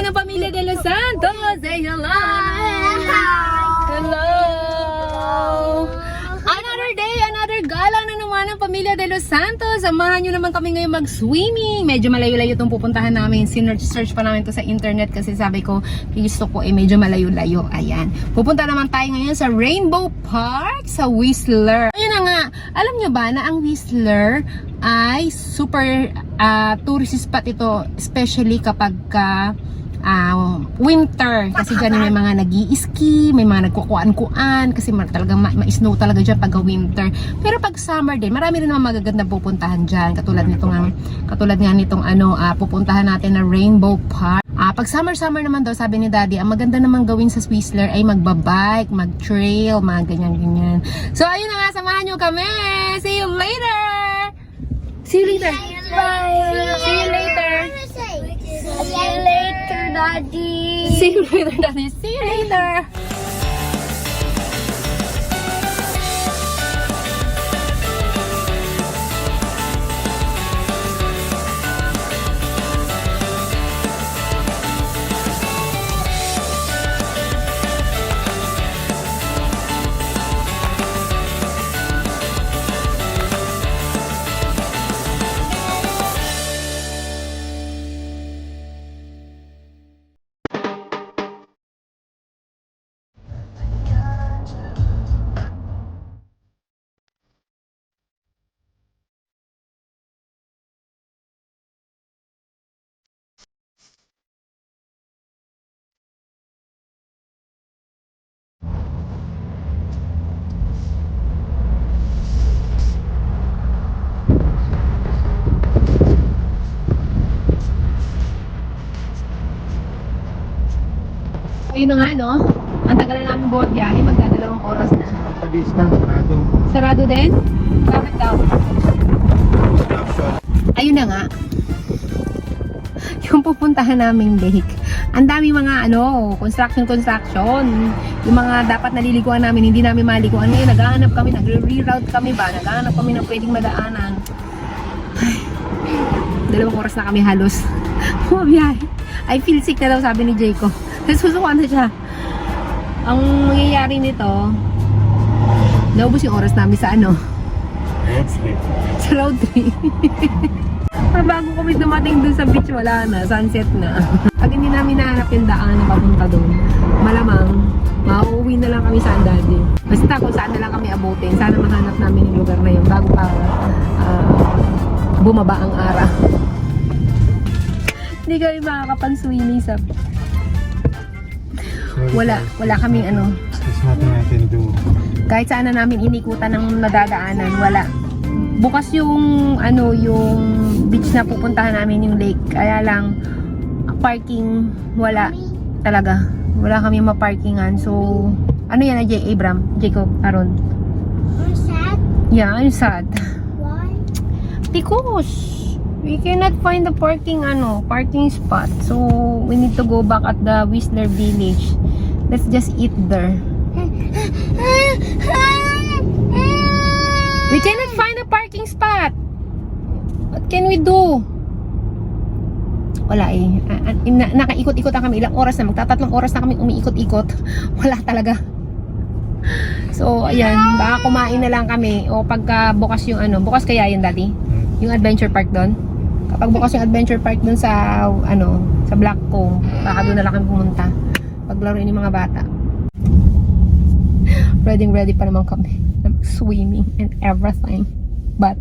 naman ang pamilya de Los Santos. Say hello! Hello! Another day, another gala na naman ang pamilya de Los Santos. Samahan nyo naman kami ngayon mag-swimming. Medyo malayo-layo itong pupuntahan namin. Sinearch pa namin to sa internet kasi sabi ko, gusto ko medyo malayo-layo. Ayan. Pupunta naman tayo ngayon sa Rainbow Park sa Whistler. Ayun na nga, alam nyo ba na ang Whistler ay super tourist spot ito, especially kapag winter, kasi dyan may mga nag-i-ski, may mga nagkukuan-kuan kasi talagang ma-snow talaga dyan pag winter. Pero pag summer din, marami rin naman magagandang pupuntahan dyan, katulad nga nitong pupuntahan natin na Rainbow Park. Pag summer naman daw, sabi ni Daddy, ang maganda naman gawin sa Whistler ay magbabike, mag-trail, mga ganyan-ganyan. So ayun na nga, samahan nyo kami. See you later! See you later! Bye! See you later! See you later, Daddy. See you later, Daddy. See you later. Ayun na nga, no? Ang tagal na namin buhat biyahe, magdadalawang oras na. Mabilis na, sarado. Sarado din? Bakit daw? Ayun na nga. Yung pupuntahan naming lake. Ang dami mga construction. Yung mga dapat naliliguan namin, hindi namin maliguan. Ngayon, naghahanap kami, nagre-reroute kami ba? Naghahanap kami ng pwedeng madaanan. Ay, 2 oras na kami halos. Bumabiyahe. I feel sick na daw, sabi ni Jayco. Nasusuka na siya. Ang mangyayari nito, naubos yung oras namin sa Road trip. sa road trip. Bago kami dumating dun sa beach, wala na, sunset na. Pag hindi namin nahanap yung daan na papunta dun, malamang mauuwi na lang kami sa Andade. Basta kung saan na lang kami abutin, sana mahanap namin yung lugar na yun bago pa bumaba ang araw. Hindi kami makakapag-swimming sa wala kaming There's nothing I can do. kahit saan na namin inikutan ng nadadaanan, wala. Bukas yung yung beach na pupuntahan namin, yung lake. Kaya lang parking wala talaga. Wala kami ma-parkingan. So yan Jacob, Aaron? I'm sad. Yeah, I'm sad. Why? Because we cannot find the parking spot. So we need to go back at the Whistler Village. Let's just eat there. We cannot find a parking spot. What can we do? Wala eh. Nakaikot-ikot na kami. Ilang oras na. Magtatatlong oras na kami umiikot-ikot. Wala talaga. So, ayan. Baka kumain na lang kami. O pagka bukas yung bukas kaya yun, Daddy? Yung adventure park doon. Kapag bukas yung adventure park doon sa sa Black Cove, baka doon na lang kami pumunta. Paglaruin yung mga bata. Ready pa naman kami. Swimming and everything. But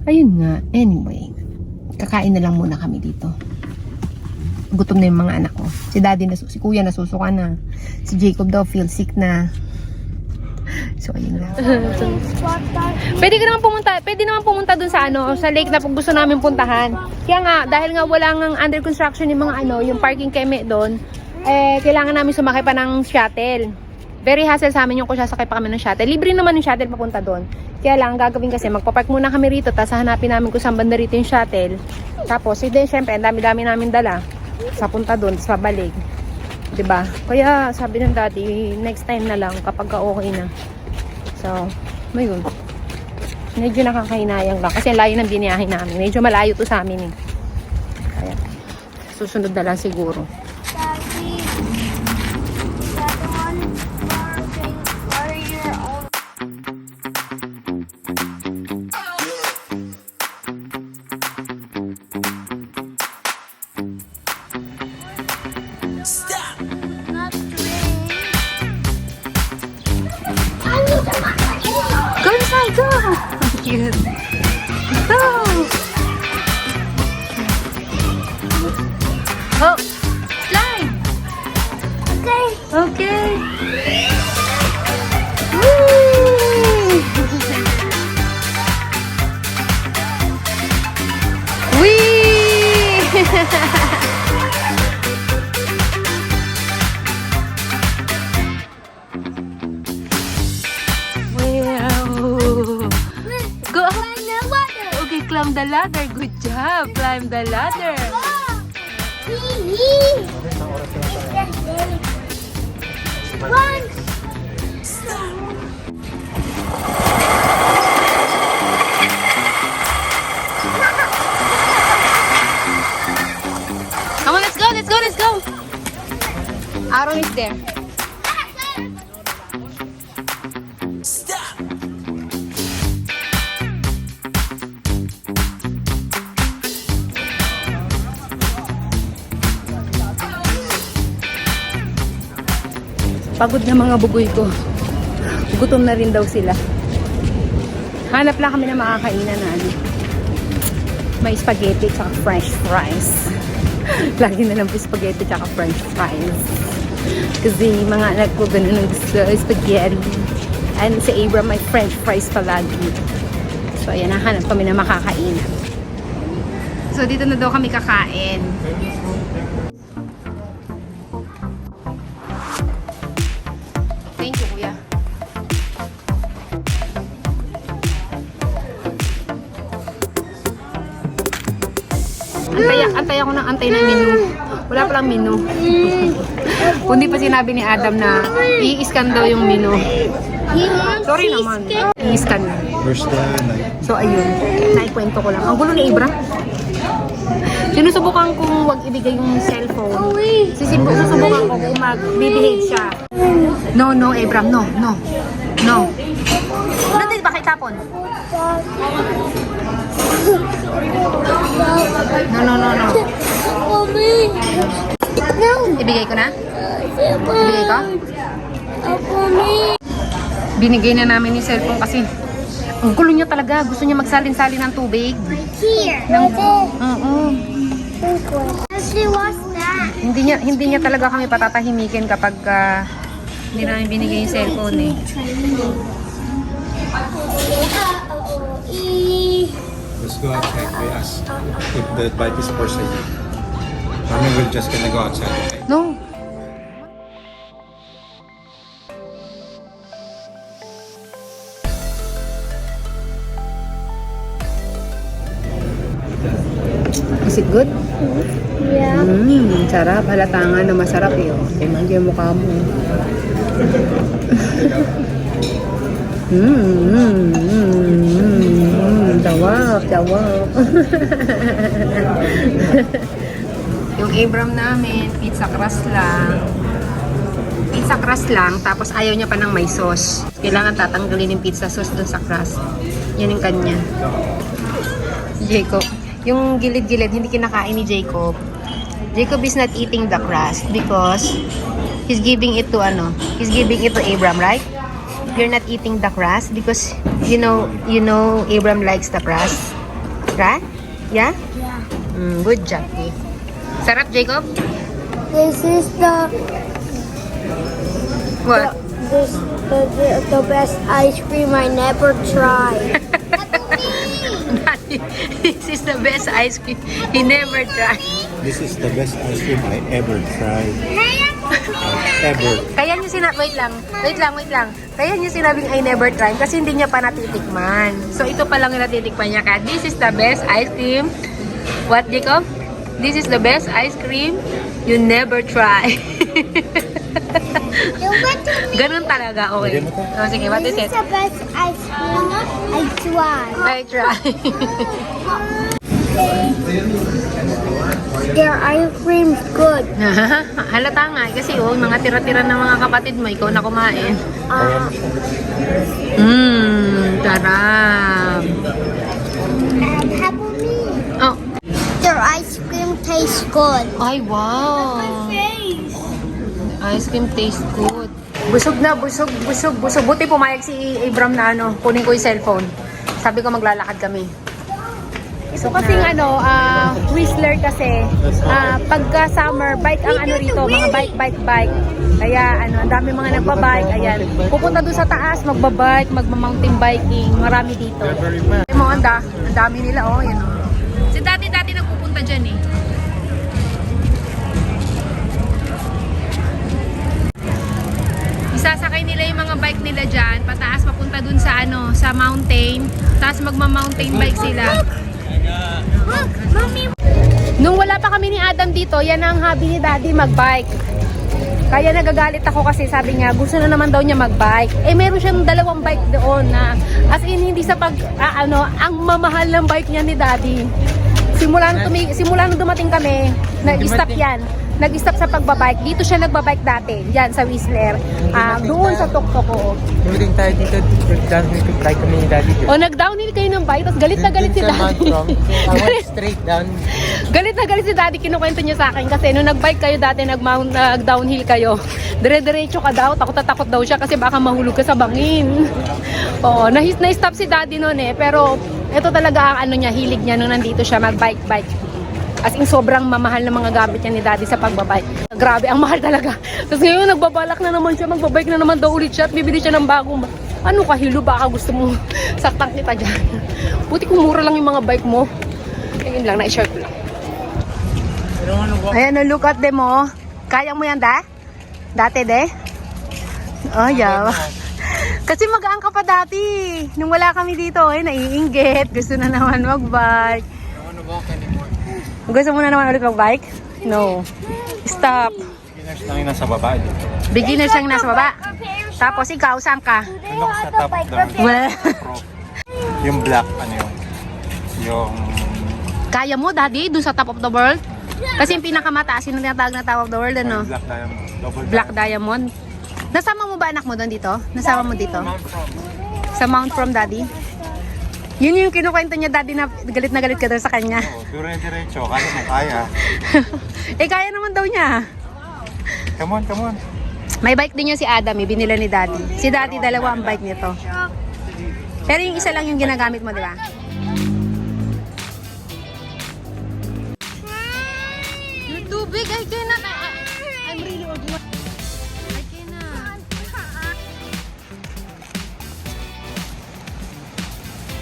ayun nga, anyway, kakain na lang muna kami dito. Gutom na yung mga anak ko. Si Daddy si Kuya nasusuka na. Si Jacob daw feel sick na. So ayun lang. Pwede naman pumunta dun sa sa lake na gusto namin puntahan. Kaya nga, dahil nga wala nang under construction yung mga yung parking keme doon, kailangan namin sumakay pa ng shuttle. Very hassle sa amin yung kung sasakay pa kami ng shuttle. Libre naman yung shuttle papunta doon. Kaya lang, gagawin kasi, magpapark muna kami rito, tapos hanapin namin kung saan banda rito yung shuttle. Tapos, syempre, ang dami-dami namin dala. Sa punta doon, sa balik. Diba? Kaya, sabi ng Daddy, next time na lang, kapag okay na. So, mayun. Medyo nakakahinayang lang. Kasi layo ng biniyahin namin. Medyo malayo to sa amin eh. Kaya, Susunod na lang siguro. Daddy, that one more thing for your own. Not rain. Go inside, go! Cute. Go! Oh, slide! Okay. Okay. Woo! Whee! Wow! Go up! Okay, climb the ladder. Good job. Climb the ladder. One. Come on, let's go, let's go, let's go. Aaron is there. Pagod na mga bugoy ko. Gutom na rin daw sila. Hanap lang kami ng makakainan na ano. May spaghetti at french fries. Lagi na lang po spaghetti at french fries. Kasi mga anak ko ganun ang gusto, spaghetti. And si Abram may french fries palagi. So ayan, hanap kami ng makakainan. So dito na daw kami kakain. Thank you, kuya. Antay ako ng antay ng menu. Wala palang menu. Kundi pa sinabi ni Adam na i-scan daw yung menu. Sorry naman. I-scan na. First night. So ayun, naikwento ko lang. Ang gulo ni Ibra. Sinusubukan kong wag ibigay yung cellphone. Susubukan ko kung mag-behave siya. No, Abram, no. Nandito ba kay tapon? No. Mommy. No. Ibigay ko na? Ibigay ko? Mommy. Binigay na namin yung cellphone kasi ang gulo niya talaga. Gusto niya magsalin-salin ng tubig. Here. Oo. She was that. Hindi niya talaga kami patatahimikin kapag hindi namin binigay yung cellphone eh. Let's go outside. We ask if the bike is for sale. Mommy will just gonna go outside. Okay? No. Is it good? Yeah. Sarap. Halata nga na masarap eh. Tingnan yung mukha mo. Dawap. Yung Abram namin, pizza crust lang. Tapos ayaw niya pa ng may sauce. Kailangan tatanggalin yung pizza sauce dun sa crust. Yan yung kanya. Jacob. Yung gilid-gilid, hindi kinakain ni Jacob. Jacob is not eating the crust because he's giving it to Abram, right? You're not eating the crust because you know Abram likes the crust. Right? Yeah? Yeah. Good job, eh. Sarap, Jacob? This is the What? the best ice cream I never tried. This is the best ice cream he never tried. This is the best ice cream I ever tried. Ever. Kaya niyo wait lang. Kaya niyo sinabing I never tried kasi hindi niya pa natitikman. So ito pa lang yung natitikman niya. Kaya this is the best ice cream. What, Jacob? This is the best ice cream you never try. Ganun talaga, okay. Oh, sige, what is This it? is the best ice cream I tried. I try. Their ice cream's good. Halata nga, kasi yung mga tira-tira ng mga kapatid mo, ikaw na kumain. Sarap. How about me? Oh. Their ice cream tastes good. Ay, wow. Face. Ice cream tastes good. Busog na, busog. Buti pumayag si Abram na kunin ko yung cellphone. Sabi ko maglalakad kami. So kasing Whistler kasi, pagka summer, bike ang rito, mga bike. Kaya ang dami mga nagbabike, ayan. Pupunta doon sa taas, magbabike, magma-mountain biking, marami dito. Ay mo, ang dami nila, yan o. Si dati nagpupunta dyan eh. Isasakay nila yung mga bike nila dyan, pataas papunta dun sa sa mountain, tapos magma-mountain bike sila. Look, mommy. Nung wala pa kami ni Adam dito, yan ang hobby ni Daddy, magbike. Kaya nagagalit ako kasi sabi niya, gusto na naman daw niya magbike. Eh meron siyang 2 bike doon na as in hindi sa ang mamahal ng bike niya ni Daddy. Simula nung dumating kami, nag-stop yan. Nag-stop sa pagbabike. Dito siya nagbabike dati. Yan, sa Whistler. Doon sa Tokto. Dumating tayo dito, nag-downhill bike kami ni Daddy. O, nag-downhill kayo ng bike, tapos galit na galit si Daddy. I went straight down. Galit na galit si Daddy, kinukwento niya sa akin kasi nung nag-bike kayo dati, nag-downhill kayo, dire-diretso ka daw, takot na takot daw siya kasi baka mahulog ka sa bangin. Oo, na-stop si Daddy noon pero ito talaga ang hilig niya nung nandito siya mag-bike. As in, sobrang mamahal na mga gamit niya ni Daddy sa pagbabike. Grabe, ang mahal talaga. Tapos ngayon, nagbabalak na naman siya, magbabike na naman daw ulit siya at bibili siya ng bagong kahilo, baka gusto mo saktan kita dyan. Buti kung mura lang yung mga bike mo. Ayun lang, na-share ko lang. Ayan, look at them, oh. Kaya mo yan, Dati, Oh, yaw. Kasi magaan ka pa dati. Nung wala kami dito, naiinggit. Gusto na naman mag-bike. Gusto mo na naman ulit mag-bike? No. Stop. Beginners lang yung nasa baba dito. Beginners lang nasa baba. Tapos ikaw, saan ka? Ano sa top down? Well, Yung black, yung kaya mo, Daddy, dun sa top of the world? Kasi yung pinakamataas, yung tinatawag na top of the world, black diamond. Double Black Diamond. Nasama mo ba anak mo doon dito? Nasama mo dito? Sa Mount From, Daddy? Yun yung kinukwento niya, Daddy, na galit ka daw sa kanya. Oo, dire-diretso. Kaya mo kaya. Kaya naman daw niya. Come on. May bike din niya si Adam, binila ni Daddy. Si Daddy, 2 ang bike nito. Pero yung isa lang yung ginagamit mo, di ba? You're too big, I cannot. I'm really old. I cannot.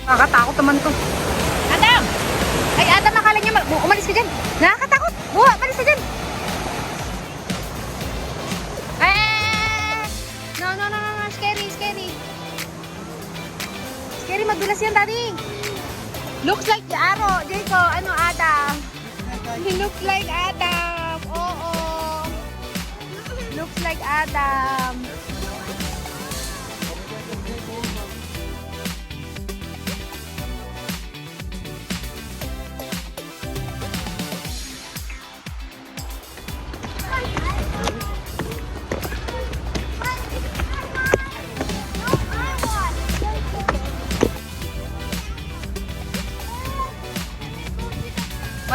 Nakakatakot naman to. Adam! Ay, Adam, akala niya, umalis ka dyan. Nakakatakot. Buha, umalis ka dyan. No, scary. Scary, madulas yan, Daddy. Looks like the arrow. Jaco, Adam? He looks like Adam. Oo. Looks like Adam.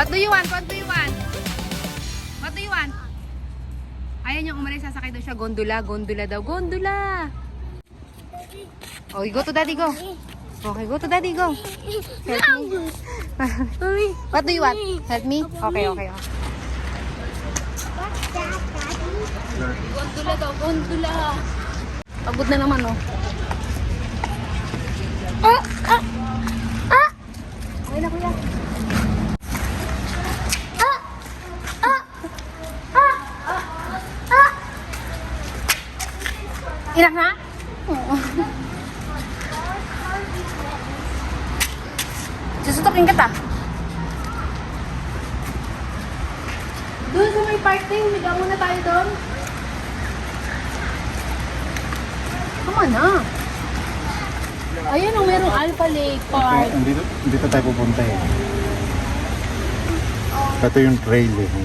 What do you want? Ayaw niyang umalis, sasakay daw siya. Gondola daw. Gondola! Okay, go to Daddy, go. Okay, go to Daddy, go. Help me. What do you want? Help me? Okay. Gondola daw, gondola. Pagod na naman, oh. Okay na, kuya. Inak na? Oo. Susutokin kita. Doon sa may parking, higa muna tayo doon. Tama na. Ayan o, merong Alpha Lake Park. Dito tayo pupunta eh. Ito yung trailing.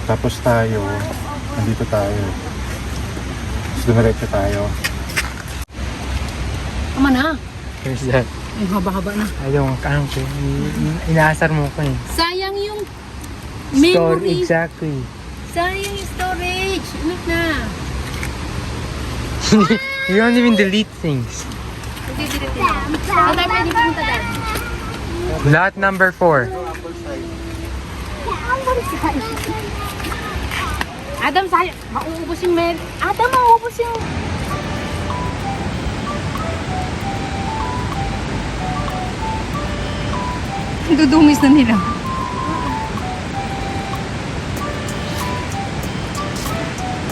Tapos tayo, nandito tayo. Tapos dumiretso tayo. Tama na. Where's that? Ay, haba-haba na. Ayun, ano ko. Inaasar mo ko eh. Sayang yung Store, memory. exactly. Sayang yung storage. Look na. You don't even delete things. Hindi, Ano tayo pwede pumunta dyan? Lot number 4. Adam, sayang. Mauubos yung Mel. Adam, mauubos yung... Dudumis na nila.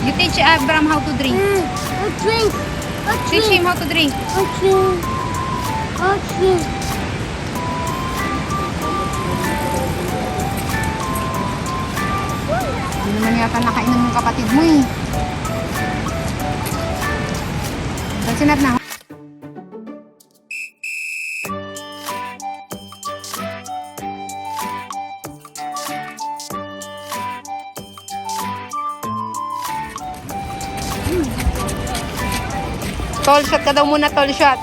You teach Abraham how to drink. A drink. A Teach drink. him how to drink. A drink. A drink. Hindi naman yata nakainom yung kapatid mo eh. Pansinat na. Tall shot ka daw muna, tall shot.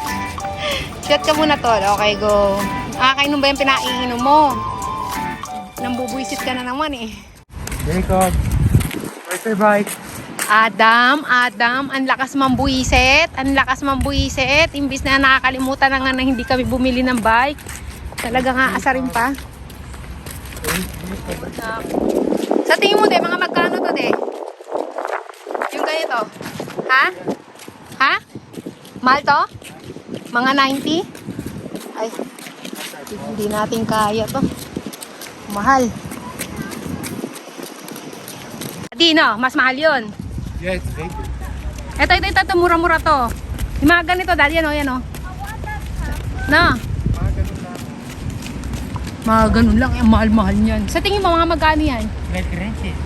Shot ka muna, tall. Okay, go. Kainom ba yung pinaiinom mo? Nambubuisit ka na naman eh. Jacob, where's your bike? Adam, ang lakas mambuisit. Ang lakas mambuisit. Imbis na nakakalimutan na nga na hindi kami bumili ng bike. Talaga nga asarin pa. Sa tingin mo, de, mga magkano to, de? Yung ganito. Ha? Ha? Mahal to? Mga 90? Ay, hindi natin kaya to. Mahal. Di, no? Mas mahal yun. Yeah, it's big. Ito, mura-mura to. Yung mga ganito, dali, yan o. No? Mga ganun lang, yung mahal-mahal niyan. Sa tingin mo, mga magkano yan? Like rent it.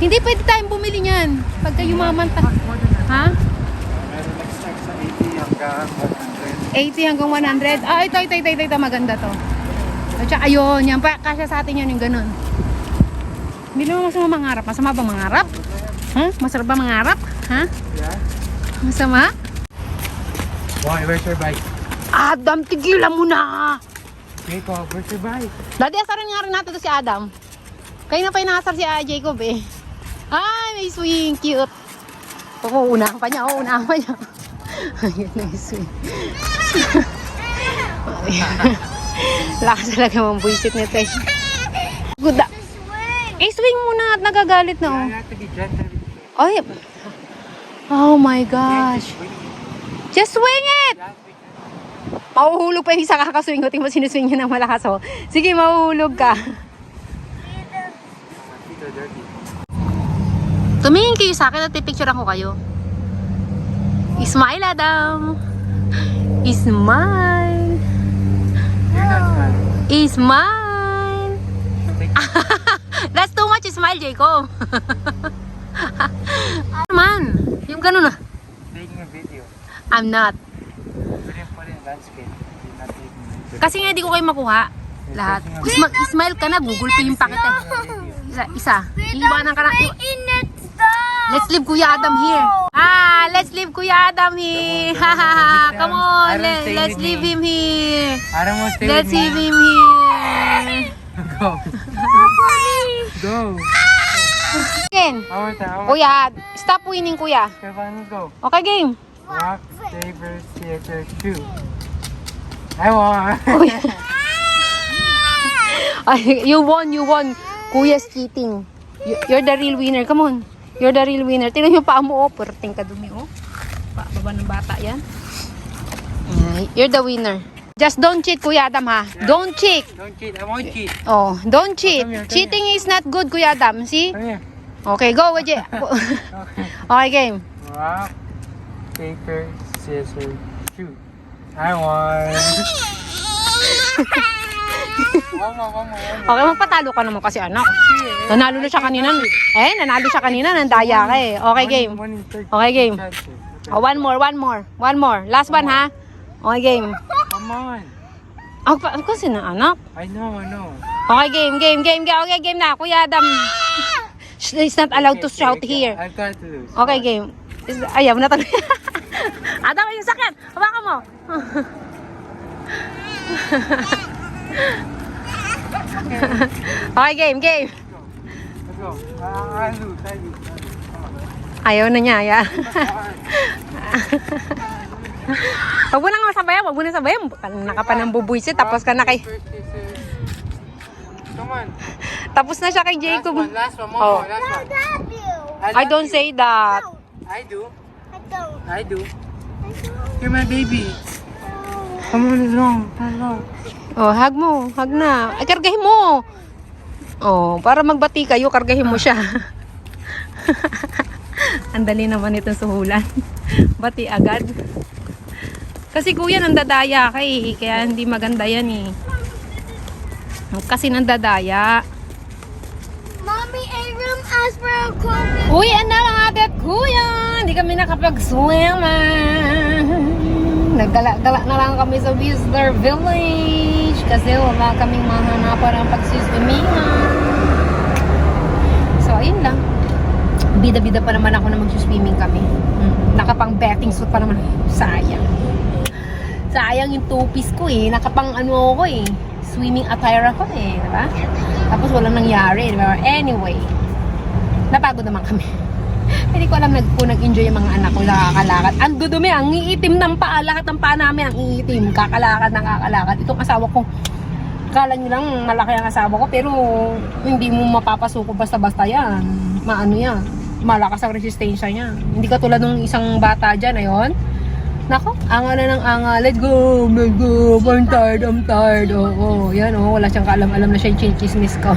Hindi pwede tayong bumili niyan. Pagka yumaman ta. Ha? Meron nag-start sa 80 hanggang 80 hanggang 100. Ah, ito, maganda to. At saka, ayun, yan pa, kasya sa atin yan, yung ganun. Hindi naman masama mangarap. Masama ba mangarap? Ha? Masarap ba mangarap? Ha? Yeah? Masama? Why? Where's your bike? Adam, tigilan mo na! Jacob, where's your bike? Dati asaran nga rin natin to si Adam. Kaya na pa inasar si Jacob eh. Ay, may swing. Cute. Unahan pa niya. Ayun, may swing. Lakas talaga mong buisit nito eh. Good. Swing mo na at nagagalit na oh. You have to be gentle with it. Ay. Oh my gosh. Just swing it! Mahuhulog pa yung isa kakaswing ko. Tingnan mo sinuswing niya ng malakas oh. Sige, mahuhulog ka. Feet are dirty. Tumingin kayo sa akin at pipicturean ko kayo. Smile, Adam. Smile. You're not smiling. Smile. That's too much smile, Jacob. Ano man? Yung ganun ah. Taking a video. I'm not. We didn't put in landscape. You're not taking a video. Kasi nga hindi ko kayo makuha. Lahat. Smile ka na, gugulpi yung pakit eh. Isa. Iiwanan ka na. Let's leave Kuya Adam here. Let's leave Kuya Adam here. Come on, let's leave him here. I don't want to stay Let's with leave me. him here. Go. Go. Again. One more time. Kuya, stop winning, Kuya. Okay, fine, let's go. Okay, game. Rock, paper, scissors, shoot. I won. Kuya. Ay, you won. Kuya's cheating. You're the real winner. Come on. You're the real winner. Tingnan yung paa mo, oh. Perting ka dumi, oh. Baba ng bata yan. You're the winner. Just don't cheat, Kuya Adam, ha? Yeah. Don't cheat. Don't cheat. I won't cheat. Oh, don't cheat. Come here, come Cheating is not good, Kuya Adam. See? Come here. Okay, go, Waje. Okay, game. Rock, paper, scissors, shoot. I won. One more. Okay, magpatalo ka naman kasi, anak. Nanalo na siya kanina. Nanalo siya kanina. Nandaya ka eh. Okay, game. Okay, game. Oh, one more. Last one, ha? Okay, game. Come on. Ako kasi na, anak. I know. Okay, game. Okay, game na. Kuya Adam. He's not allowed to shout here. I'll try to lose. Okay, game. Ayaw na talaga. Adam, yung sakyan. Hawakan mo. Okay, game. Let's go. I lose. Ayaw na niya, ya. Huwag mo nang sabayan. Naka pa ng bubuisit, tapos ka na kay... Come on. Tapos na siya kay Jacob. Last one, Oh. last one. love you. I don't say that. I do. I don't. I do. You're my baby. Come on, it's wrong. Hello. Oh, hug mo. Hug na. Ay, kargahin mo. Oh, para magbati kayo, kargahin mo siya. Ang dali naman itong suhulan. Bati agad. Kasi kuya, nandadaya ka eh. Kaya hindi maganda yan eh. Kasi nandadaya. Mommy, Abram asked for a coffee. Uy, na lang agad kuya. Hindi kami nakapag-swim. Nagdala-dala na lang kami sa Whistler Village. Kasi wala kaming mahanapan ng pagsiswimingan. So, ayun lang. Bida-bida pa naman ako na mag-swimming kami. Nakapang betting suit pa naman. Sayang. Sayang yung two-piece ko eh. Nakapang ano ako eh. Swimming attire ako eh. Diba? Tapos walang nangyari. Diba? Anyway. Napagod naman kami. Hindi ko alam kung nag-enjoy yung mga anak ko nakakalakad. Ang dudumi, ang iitim ng paa. Lahat ng paa namin ang iitim. Kakalakad ng kakalakad. Itong asawa ko, kala nyo lang malaki ang asawa ko. Pero hindi mo mapapasuko basta-basta yan. Maano yan. Malakas ang resistensya niya. Hindi ka tulad ng isang bata dyan, ayun. Nako, anga na ng anga. Let's go. I'm tired. Oo, yan wala siyang kaalam-alam na siya yung chismis ko.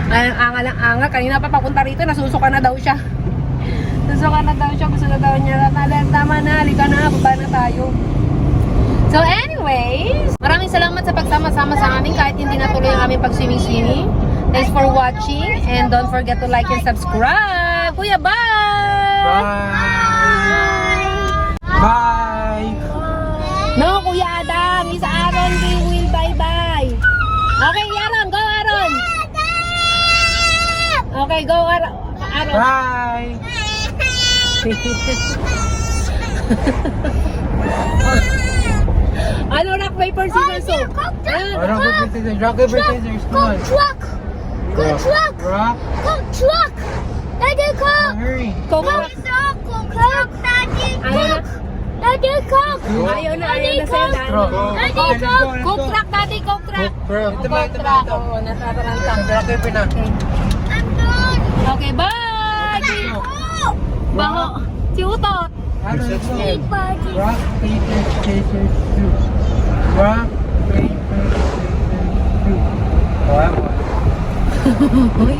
Ang anga ng anga. Kanina pa papunta rito, nasusuka na daw siya. Gusto na daw niya. Tama na, halika na, baba na tayo. So anyways, maraming salamat sa pagsama-sama sa amin kahit hindi natuloy ang aming pag-swimming. Thanks for watching and don't forget to like and subscribe. Kuya, bye! Bye. No, Kuya Adam, is Aaron will bye-bye. Okay, Aaron, go Aaron! Okay, go Aaron. Bye. Ano, rock, paper, scissors, so? Rock, paper, scissors. Come on. Truck. Go truck. Rock. Go truck. Daddy, cook. Hurry. Coke. Cook. Daddy, Ayaw na. cook. Daddy, cook. Ayaw na sa'yo. Daddy, cook. Coke track, daddy, coke track. Ito ba? Oo, nataranta. Rock, paper na. I'm done. Okay, bye! Baho. Si Utot. Big party. Rock, paper, scissors, shoes. Rock, paper, scissors, shoes.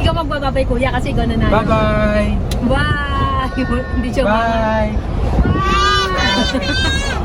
Ikaw magbababay kuya kasi gano'n na. Bye-bye. Bye! Hindi siya Bye. Bye.